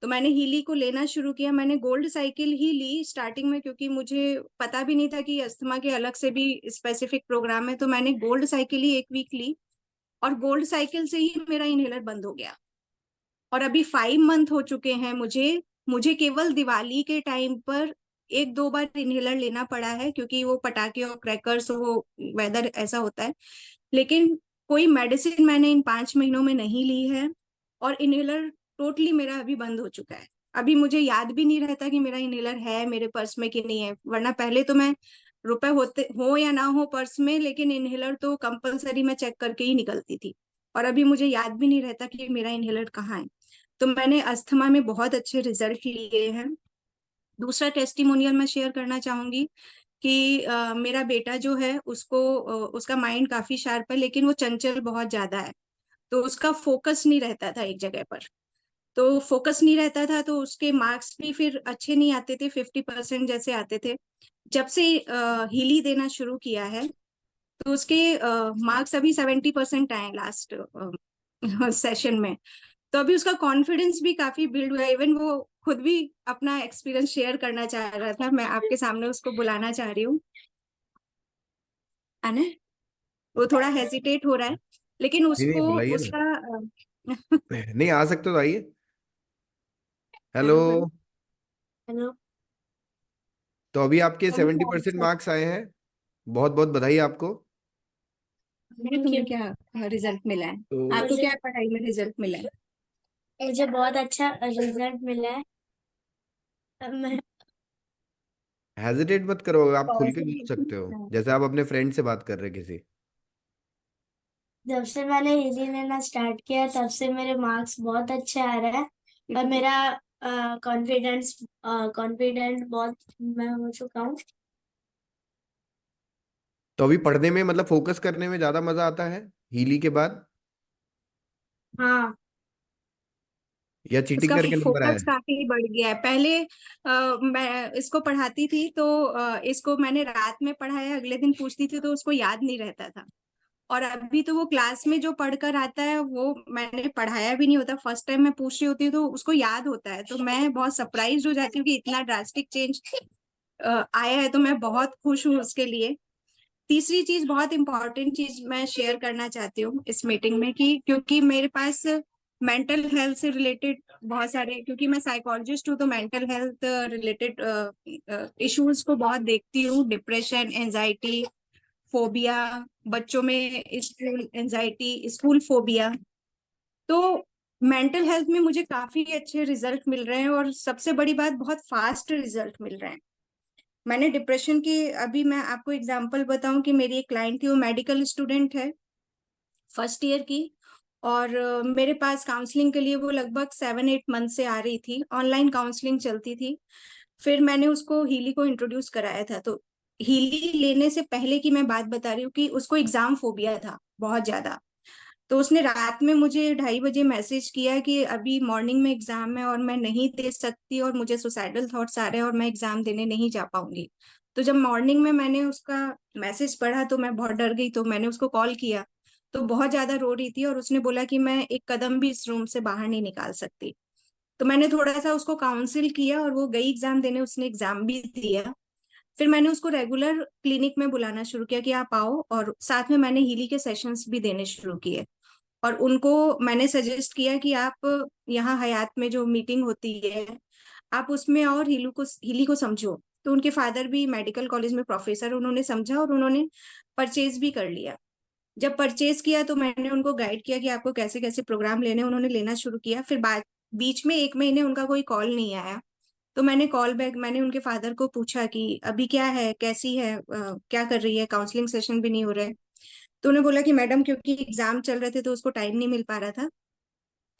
तो मैंने हीली को लेना शुरू किया। मैंने गोल्ड साइकिल ही ली स्टार्टिंग में क्योंकि मुझे पता भी नहीं था कि अस्थमा के अलग से भी स्पेसिफिक प्रोग्राम है। तो मैंने गोल्ड साइकिल ही 1 वीक ली और गोल्ड साइकिल से ही मेरा इनहेलर बंद हो गया। और अभी 5 मंथ हो चुके हैं मुझे मुझे केवल दिवाली के टाइम पर 1-2 बार इनहेलर लेना पड़ा है क्योंकि वो पटाखे और क्रैकर्स, वो वेदर ऐसा होता है। लेकिन कोई मेडिसिन मैंने इन 5 महीनों में नहीं ली है। और इनहेलर टोटली मेरा अभी बंद हो चुका है। अभी मुझे याद भी नहीं रहता कि मेरा इनहेलर है मेरे पर्स में कि नहीं है, वरना पहले तो मैं रुपए होते हो या ना हो पर्स में, लेकिन इनहेलर तो कंपलसरी मैं चेक करके ही निकलती थी। और अभी मुझे याद भी नहीं रहता कि मेरा इनहेलर कहाँ है। तो मैंने अस्थमा में बहुत अच्छे रिजल्ट लिए हैं। दूसरा टेस्टिमोनियल मैं शेयर करना चाहूंगी कि मेरा बेटा जो है उसको उसका माइंड काफी शार्प है, लेकिन वो चंचल बहुत ज्यादा है। तो उसका फोकस नहीं रहता था एक जगह पर। तो फोकस नहीं रहता था तो उसके मार्क्स भी फिर अच्छे नहीं आते थे, 50% जैसे आते थे। जब से हीली देना शुरू किया है तो उसके मार्क्स अभी 70% आए लास्ट सेशन में। तो अभी उसका कॉन्फिडेंस भी काफी बिल्ड हुआ है। इवन वो खुद भी अपना एक्सपीरियंस शेयर करना चाह रहा था, मैं आपके सामने उसको बुलाना चाह रही हूँ, है ना। वो थोड़ा हेजिटेट हो रहा है, लेकिन नहीं नहीं, उसको बुलाइए ना। उसका नहीं, आ सकते तो आइए। हेलो। Hello hello hello. तो अभी आपके अभी 70% मार्क्स आए हैं, बहुत बहुत बधाई आपको। तुम्हें क्या रिजल्ट मिला है? तो आपको क्या पढ़ाई में रिजल्ट मिला है? मुझे बहुत अच्छा रिजल्ट मिला है। मैं हेजिटेट मत करो, आप खुल के बोल सकते हो पॉजिटिव। जैसे आप अपने फ्रेंड से बात कर रहे किसी। जब से मैंने हिंदी लेना स्टार्ट किया तब से मेरे मार्क्स बहुत अच्छे आ रहे हैं और मेरा कॉन्फिडेंस कॉन्फिडेंट बहुत मैं हो चुका हूँ। तो अभी पढ़ने में मतलब फोकस करने में ज्यादा मजा आता है हीली के बाद, हाँ, या चीटिंग उसका करके नंबर आया फोकस है? काफी बढ़ गया है। पहले मैं इसको पढ़ाती थी तो इसको मैंने रात में पढ़ाया, अगले दिन पूछती थी तो उसको याद नहीं रहता था। और अभी तो वो क्लास में जो पढ़कर आता है वो मैंने पढ़ाया भी नहीं होता, फर्स्ट टाइम मैं पूछ रही होती हूँ तो उसको याद होता है। तो मैं बहुत सरप्राइज हो जाती हूँ कि इतना ड्रास्टिक चेंज आया है, तो मैं बहुत खुश हूँ उसके लिए। तीसरी चीज, बहुत इंपॉर्टेंट चीज मैं शेयर करना चाहती हूँ इस मीटिंग में, कि क्योंकि मेरे पास मेंटल हेल्थ से रिलेटेड बहुत सारे, क्योंकि मैं साइकोलॉजिस्ट हूँ तो मेंटल हेल्थ रिलेटेड इश्यूज को बहुत देखती हूँ। डिप्रेशन, एंजाइटी, फोबिया, बच्चों में स्कूल एंजाइटी, स्कूल फोबिया। तो मेंटल हेल्थ में मुझे काफी अच्छे रिजल्ट मिल रहे हैं, और सबसे बड़ी बात, बहुत फास्ट रिजल्ट मिल रहे हैं। मैंने डिप्रेशन की, अभी मैं आपको एग्जांपल बताऊं कि मेरी एक क्लाइंट थी, वो मेडिकल स्टूडेंट है, फर्स्ट ईयर की। और मेरे पास काउंसलिंग के लिए वो लगभग 7-8 मंथ से आ रही थी, ऑनलाइन काउंसलिंग चलती थी। फिर मैंने उसको हीली को इंट्रोड्यूस कराया था। तो हीली लेने से पहले की मैं बात बता रही हूँ कि उसको एग्जाम फोबिया था बहुत ज्यादा। तो उसने रात में मुझे 2:30 बजे मैसेज किया कि अभी मॉर्निंग में एग्जाम है और मैं नहीं दे सकती, और मुझे सुसाइडल थॉट्स आ रहे हैं और मैं एग्जाम देने नहीं जा पाऊंगी। तो जब मॉर्निंग में मैंने उसका मैसेज पढ़ा तो मैं बहुत डर गई, तो मैंने उसको कॉल किया। तो बहुत ज्यादा रो रही थी और उसने बोला कि मैं एक कदम भी इस रूम से बाहर नहीं निकाल सकती। तो मैंने थोड़ा सा उसको काउंसिल किया और वो गई एग्जाम देने, उसने एग्जाम भी दिया। फिर मैंने उसको रेगुलर क्लिनिक में बुलाना शुरू किया कि आप आओ, और साथ में मैंने हीली के सेशंस भी देने शुरू किए। और उनको मैंने सजेस्ट किया कि आप यहाँ हयात में जो मीटिंग होती है आप उसमें आओ और हीली को समझो। तो उनके फादर भी मेडिकल कॉलेज में प्रोफेसर, उन्होंने समझा और उन्होंने परचेज भी कर लिया। जब परचेज किया तो मैंने उनको गाइड किया कि आपको कैसे कैसे प्रोग्राम लेने, उन्होंने लेना शुरू किया। फिर बाद बीच में 1 महीने उनका कोई कॉल नहीं आया। तो मैंने कॉल बैक, मैंने उनके फादर को पूछा कि अभी क्या है, कैसी है, क्या कर रही है, काउंसलिंग सेशन भी नहीं हो रहे। तो उन्होंने बोला कि मैडम, क्योंकि एग्जाम चल रहे थे तो उसको टाइम नहीं मिल पा रहा था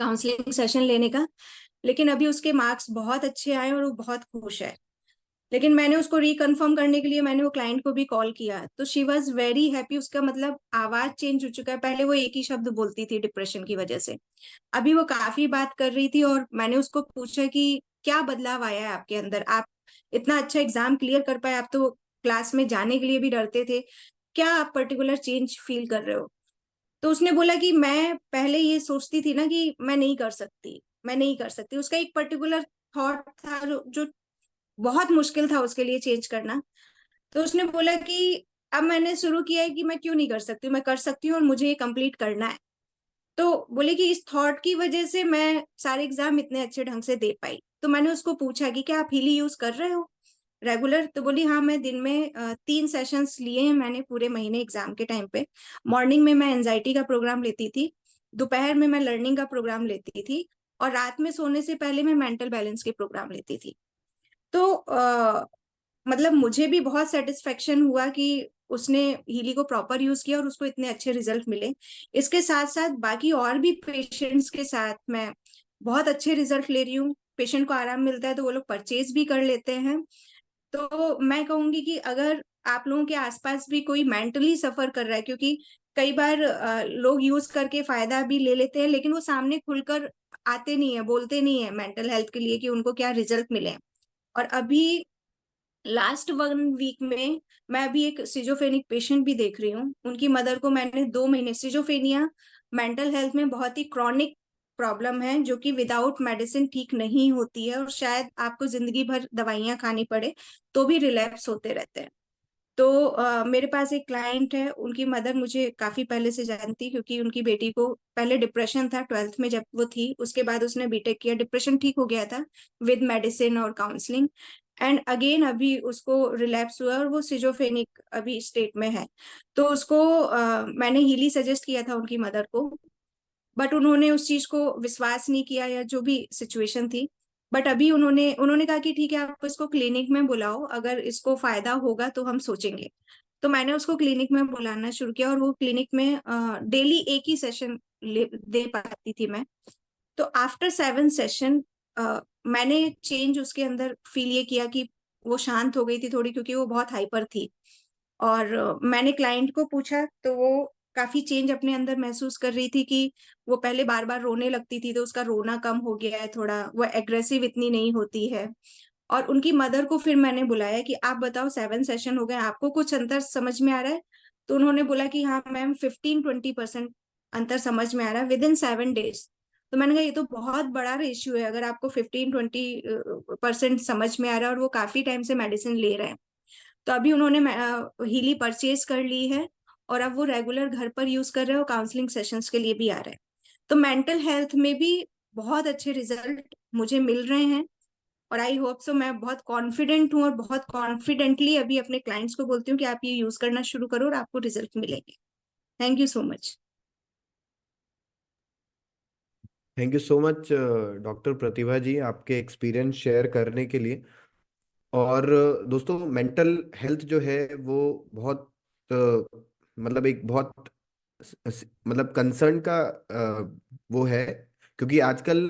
काउंसलिंग सेशन लेने का, लेकिन अभी उसके मार्क्स बहुत अच्छे आए और वो बहुत खुश है। लेकिन मैंने उसको रिकन्फर्म करने के लिए मैंने वो क्लाइंट को भी कॉल किया, तो शी वॉज वेरी हैप्पी। उसका मतलब आवाज चेंज हो चुका है, पहले वो एक ही शब्द बोलती थी डिप्रेशन की वजह से, अभी वो काफी बात कर रही थी। और मैंने उसको पूछा कि क्या बदलाव आया है आपके अंदर, आप इतना अच्छा एग्जाम क्लियर कर पाए, आप तो क्लास में जाने के लिए भी डरते थे, क्या आप पर्टिकुलर चेंज फील कर रहे हो? तो उसने बोला कि मैं पहले ये सोचती थी ना कि मैं नहीं कर सकती, मैं नहीं कर सकती। उसका एक पर्टिकुलर थॉट था जो बहुत मुश्किल था उसके लिए चेंज करना। तो उसने बोला कि अब मैंने शुरू किया है कि मैं क्यों नहीं कर सकती, मैं कर सकती हूँ और मुझे ये कंप्लीट करना है। तो बोले कि इस थॉट की वजह से मैं सारे एग्जाम इतने अच्छे ढंग से दे पाई। तो मैंने उसको पूछा कि क्या आप हीली यूज कर रहे हो रेगुलर? तो बोली हाँ, मैं दिन में 3 सेशंस लिए हैं मैंने पूरे महीने एग्जाम के टाइम पे। मॉर्निंग में मैं एंजाइटी का प्रोग्राम लेती थी, दोपहर में मैं लर्निंग का प्रोग्राम लेती थी और रात में सोने से पहले मैं मेंटल बैलेंस के प्रोग्राम लेती थी। तो मतलब मुझे भी बहुत सेटिस्फेक्शन हुआ कि उसने हीली को प्रॉपर यूज किया और उसको इतने अच्छे रिजल्ट मिले। इसके साथ साथ बाकी और भी पेशेंट्स के साथ मैं बहुत अच्छे रिजल्ट ले रही हूँ। पेशेंट को आराम मिलता है तो वो लोग परचेज भी कर लेते हैं। तो मैं कहूंगी कि अगर आप लोगों के आसपास भी कोई मेंटली सफर कर रहा है, क्योंकि कई बार लोग यूज करके फायदा भी ले लेते हैं लेकिन वो सामने खुलकर आते नहीं है, बोलते नहीं है मेंटल हेल्थ के लिए कि उनको क्या रिजल्ट मिले। और अभी लास्ट 1 वीक में मैं अभी एक सिजोफ्रेनिक पेशेंट भी देख रही हूँ। उनकी मदर को मैंने 2 महीने, सिजोफ्रेनिया मेंटल हेल्थ में बहुत ही क्रॉनिक प्रॉब्लम है जो कि विदाउट मेडिसिन ठीक नहीं होती है और शायद आपको जिंदगी भर दवाइयां खानी पड़े तो भी रिलैप्स होते रहते हैं। तो मेरे पास एक क्लाइंट है, उनकी मदर मुझे काफी पहले से जानती क्योंकि उनकी बेटी को पहले डिप्रेशन था 12th में जब वो थी, उसके बाद उसने बीटेक किया, डिप्रेशन ठीक हो गया था विद मेडिसिन और काउंसलिंग, एंड अगेन अभी उसको रिलैप्स हुआ और वो सिजोफ्रेनिक अभी स्टेट में है। तो उसको मैंने हीली सजेस्ट किया था उनकी मदर को, बट उन्होंने उस चीज को विश्वास नहीं किया या जो भी सिचुएशन थी। बट अभी उन्होंने उन्होंने कहा कि ठीक है आप इसको क्लिनिक में बुलाओ, अगर इसको फायदा होगा तो हम सोचेंगे। तो मैंने उसको क्लिनिक में बुलाना शुरू किया और वो क्लिनिक में डेली एक ही सेशन दे पाती थी मैं। तो आफ्टर 7 सेशन मैंने चेंज उसके अंदर फील ये किया कि वो शांत हो गई थी थोड़ी, क्योंकि वो बहुत हाइपर थी। और मैंने क्लाइंट को पूछा तो वो काफी चेंज अपने अंदर महसूस कर रही थी कि वो पहले बार बार रोने लगती थी तो उसका रोना कम हो गया है थोड़ा, वो एग्रेसिव इतनी नहीं होती है। और उनकी मदर को फिर मैंने बुलाया कि आप बताओ 7 सेशन हो गए, आपको कुछ अंतर समझ में आ रहा है? तो उन्होंने बोला कि हाँ मैम 15-20% अंतर समझ में आ रहा है विद इन 7 डेज। तो मैंने कहा ये तो बहुत बड़ा रेशियो है, अगर आपको 15-20% समझ में आ रहा है और वो काफी टाइम से मेडिसिन ले रहे हैं। तो अभी उन्होंने हीली परचेज कर ली है और अब वो रेगुलर घर पर यूज कर रहे हैं और काउंसलिंग सेशंस के लिए भी आ रहे हैं। तो मेंटल हेल्थ में भी बहुत अच्छे रिजल्ट मुझे मिल रहे हैं और आई होप सो, मैं बहुत कॉन्फिडेंट हूँ और बहुत कॉन्फिडेंटली अभी अपने क्लाइंट्स को बोलती हूँ कि आप ये यूज करना शुरू करो और आपको रिजल्ट मिलेंगे। Thank you so much. Thank you so much doctor Pratibha ji, आपके एक्सपीरियंस शेयर करने के लिए। और दोस्तों, मेंटल हेल्थ जो है वो बहुत मतलब एक बहुत मतलब कंसर्न का वो है, क्योंकि आजकल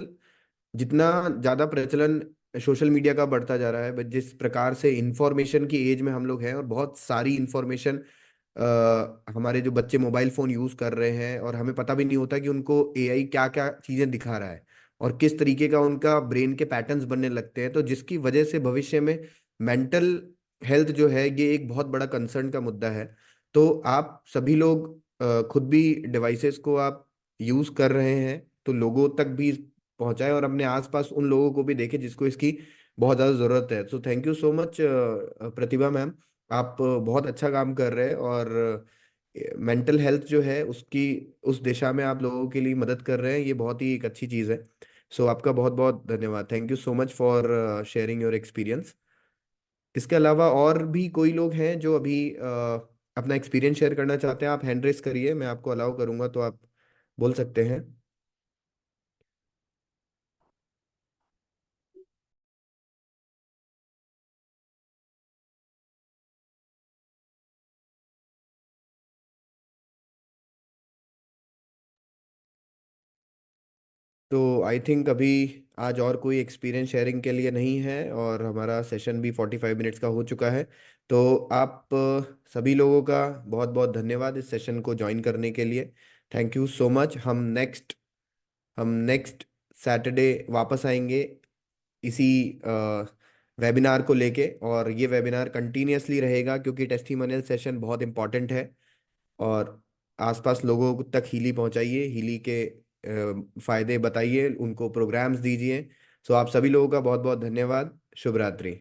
जितना ज़्यादा प्रचलन सोशल मीडिया का बढ़ता जा रहा है, बट जिस प्रकार से इंफॉर्मेशन की एज में हम लोग हैं और बहुत सारी इंफॉर्मेशन हमारे जो बच्चे मोबाइल फ़ोन यूज़ कर रहे हैं और हमें पता भी नहीं होता कि उनको एआई क्या क्या चीज़ें दिखा रहा है और किस तरीके का उनका ब्रेन के पैटर्न्स बनने लगते हैं, तो जिसकी वजह से भविष्य में मेंटल हेल्थ जो है ये एक बहुत बड़ा कंसर्न का मुद्दा है। तो आप सभी लोग खुद भी डिवाइसेस को आप यूज़ कर रहे हैं तो लोगों तक भी पहुंचाएं और अपने आसपास उन लोगों को भी देखें जिसको इसकी बहुत ज़्यादा ज़रूरत है। So thank you so much Pratibha ma'am, आप बहुत अच्छा काम कर रहे हैं और मेंटल हेल्थ जो है उसकी उस दिशा में आप लोगों के लिए मदद कर रहे हैं, ये बहुत ही एक अच्छी चीज़ है। सो आपका बहुत बहुत धन्यवाद। Thank you so much for sharing your experience. इसके अलावा और भी कोई लोग हैं जो अभी अपना एक्सपीरियंस शेयर करना चाहते हैं? आप हैंड रेस करिए, मैं आपको अलाउ करूंगा तो आप बोल सकते हैं। तो आई थिंक अभी आज और कोई एक्सपीरियंस शेयरिंग के लिए नहीं है और हमारा सेशन भी 45 मिनट्स का हो चुका है। तो आप सभी लोगों का बहुत बहुत धन्यवाद इस सेशन को ज्वाइन करने के लिए। Thank you so much. हम नेक्स्ट सैटरडे वापस आएंगे इसी वेबिनार को लेके, और ये वेबिनार कंटिन्यूअसली रहेगा क्योंकि टेस्टिमोनियल सेशन बहुत इंपॉर्टेंट है। और आसपास लोगों तक हीली पहुंचाइए, हीली के फायदे बताइए, उनको प्रोग्राम्स दीजिए। सो आप सभी लोगों का बहुत बहुत धन्यवाद। शुभ रात्रि।